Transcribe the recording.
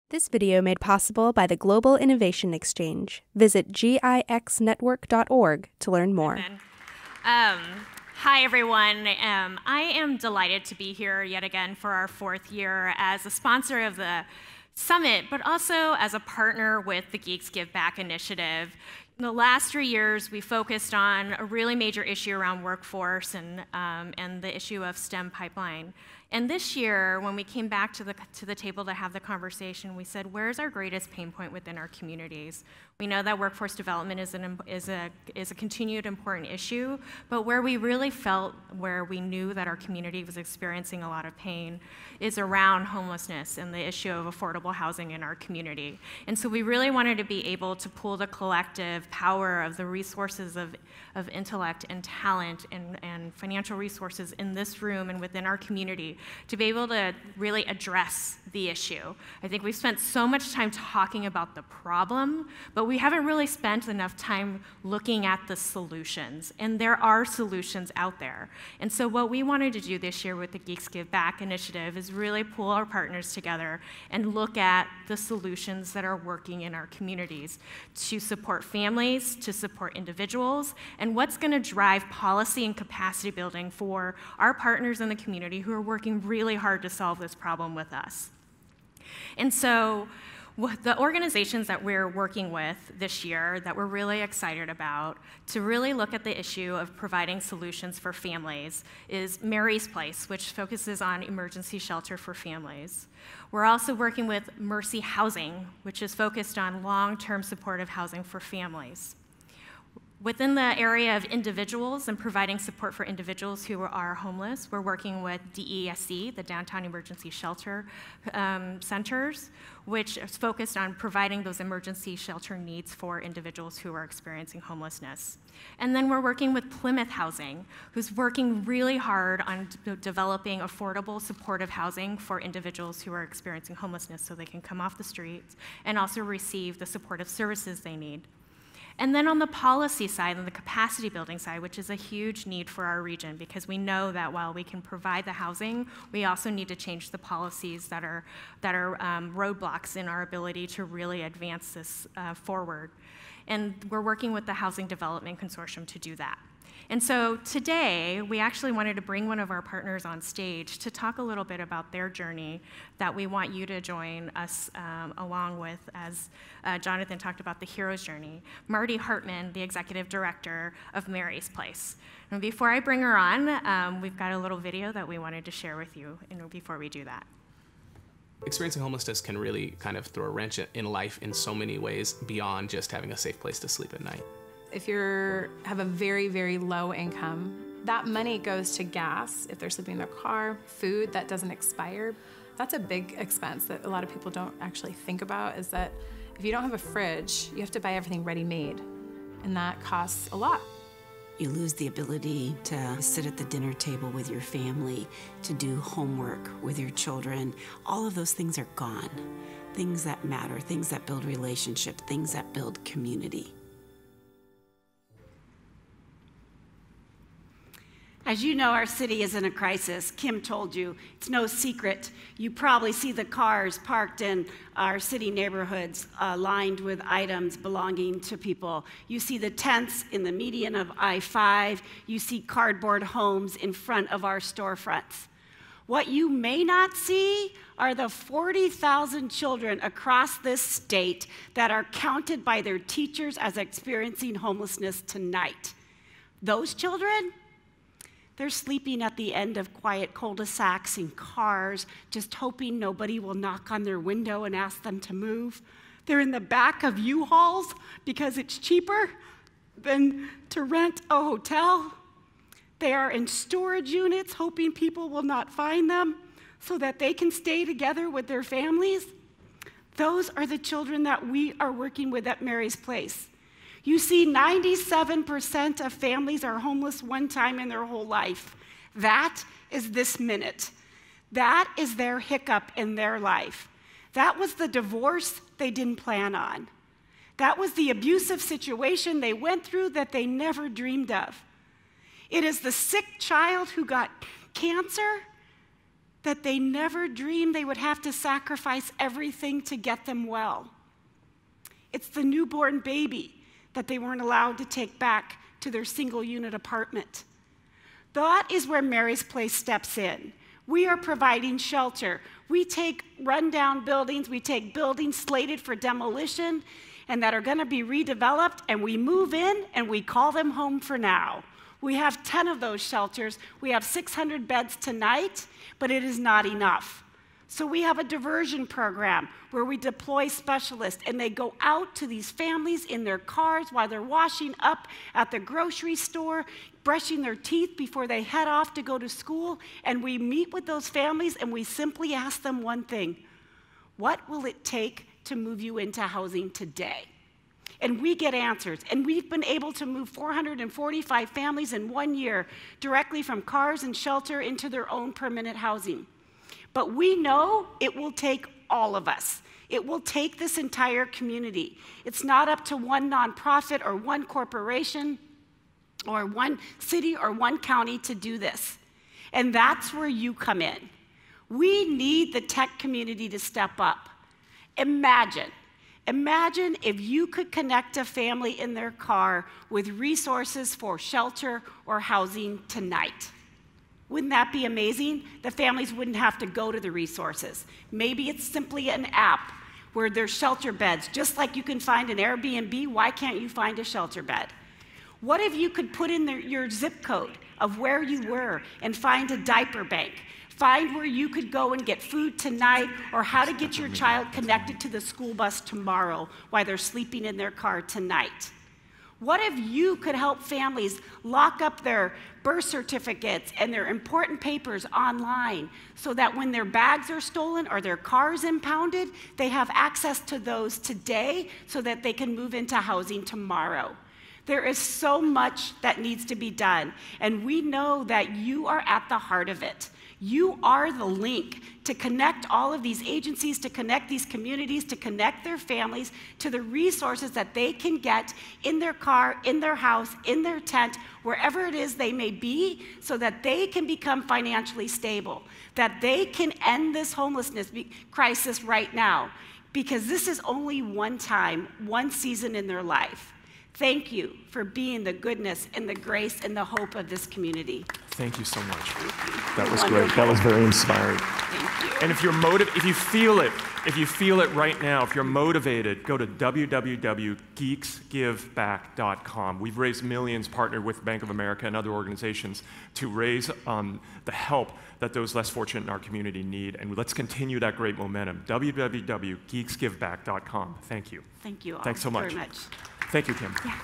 This video made possible by the Global Innovation Exchange. Visit gixnetwork.org to learn more. Hi, everyone. I am delighted to be here yet again for our fourth year as a sponsor of the summit, but also as a partner with the Geeks Give Back initiative. In the last 3 years, we focused on a really major issue around workforce and the issue of STEM pipeline. And this year, when we came back to the table to have the conversation, we said, where's our greatest pain point within our communities? We know that workforce development is a continued important issue, but where we really felt, where we knew that our community was experiencing a lot of pain, is around homelessness and the issue of affordable housing in our community. And so we really wanted to be able to pull the collective power of the resources of intellect and talent and financial resources in this room and within our community to be able to really address the issue. I think we've spent so much time talking about the problem, but we haven't really spent enough time looking at the solutions, and there are solutions out there. And so what we wanted to do this year with the Geeks Give Back initiative is really pull our partners together and look at the solutions that are working in our communities to support families, to support individuals, and what's going to drive policy and capacity building for our partners in the community who are working really hard to solve this problem with us. And so the organizations that we're working with this year that we're really excited about to really look at the issue of providing solutions for families is Mary's Place, which focuses on emergency shelter for families. We're also working with Mercy Housing, which is focused on long-term supportive housing for families. Within the area of individuals and providing support for individuals who are homeless, we're working with DESC, the Downtown Emergency Shelter Centers, which is focused on providing those emergency shelter needs for individuals who are experiencing homelessness. And then we're working with Plymouth Housing, who's working really hard on developing affordable, supportive housing for individuals who are experiencing homelessness so they can come off the streets and also receive the supportive services they need. And then on the policy side and the capacity building side, which is a huge need for our region, because we know that while we can provide the housing, we also need to change the policies that are roadblocks in our ability to really advance this forward. And we're working with the Housing Development Consortium to do that. And so today, we actually wanted to bring one of our partners on stage to talk a little bit about their journey that we want you to join us along with, as Jonathan talked about the hero's journey. Marty Hartman, the executive director of Mary's Place. And before I bring her on, we've got a little video that we wanted to share with you before we do that. Experiencing homelessness can really kind of throw a wrench in life in so many ways beyond just having a safe place to sleep at night. If you have a very, very low income, that money goes to gas if they're sleeping in their car, food that doesn't expire. That's a big expense that a lot of people don't actually think about, is that if you don't have a fridge, you have to buy everything ready-made, and that costs a lot. You lose the ability to sit at the dinner table with your family, to do homework with your children. All of those things are gone. Things that matter, things that build relationship, things that build community. As you know, our city is in a crisis. Kim told you, it's no secret. You probably see the cars parked in our city neighborhoods lined with items belonging to people. You see the tents in the median of I-5. You see cardboard homes in front of our storefronts. What you may not see are the 40,000 children across this state that are counted by their teachers as experiencing homelessness tonight. Those children, they're sleeping at the end of quiet cul-de-sacs in cars, just hoping nobody will knock on their window and ask them to move. They're in the back of U-Hauls because it's cheaper than to rent a hotel. They are in storage units hoping people will not find them so that they can stay together with their families. Those are the children that we are working with at Mary's Place. You see, 97% of families are homeless one time in their whole life. That is this minute. That is their hiccup in their life. That was the divorce they didn't plan on. That was the abusive situation they went through that they never dreamed of. It is the sick child who got cancer that they never dreamed they would have to sacrifice everything to get them well. It's the newborn baby that they weren't allowed to take back to their single-unit apartment. That is where Mary's Place steps in. We are providing shelter. We take rundown buildings, we take buildings slated for demolition and that are going to be redeveloped, and we move in and we call them home for now. We have 10 of those shelters. We have 600 beds tonight, but it is not enough. So we have a diversion program where we deploy specialists, and they go out to these families in their cars while they're washing up at the grocery store, brushing their teeth before they head off to go to school, and we meet with those families and we simply ask them one thing: what will it take to move you into housing today? And we get answers, and we've been able to move 445 families in 1 year directly from cars and shelter into their own permanent housing. But we know it will take all of us. It will take this entire community. It's not up to one nonprofit or one corporation or one city or one county to do this. And that's where you come in. We need the tech community to step up. Imagine if you could connect a family in their car with resources for shelter or housing tonight. Wouldn't that be amazing? The families wouldn't have to go to the resources. Maybe it's simply an app where there's shelter beds. Just like you can find an Airbnb, why can't you find a shelter bed? What if you could put in your zip code of where you were and find a diaper bank? Find where you could go and get food tonight, or how to get your child connected to the school bus tomorrow while they're sleeping in their car tonight. What if you could help families lock up their birth certificates and their important papers online so that when their bags are stolen or their cars impounded, they have access to those today so that they can move into housing tomorrow? There is so much that needs to be done, and we know that you are at the heart of it. You are the link to connect all of these agencies, to connect these communities, to connect their families to the resources that they can get in their car, in their house, in their tent, wherever it is they may be, so that they can become financially stable, that they can end this homelessness crisis right now, because this is only one time, one season in their life. Thank you for being the goodness and the grace and the hope of this community. Thank you so much. That was great. That was very inspiring. Thank you. And if you feel it right now, if you're motivated, go to www.geeksgiveback.com. We've raised millions, partnered with Bank of America and other organizations to raise the help that those less fortunate in our community need. And let's continue that great momentum. www.geeksgiveback.com. Thank you. Thank you all Thanks so much. very much. Thank you, Kim. Yeah.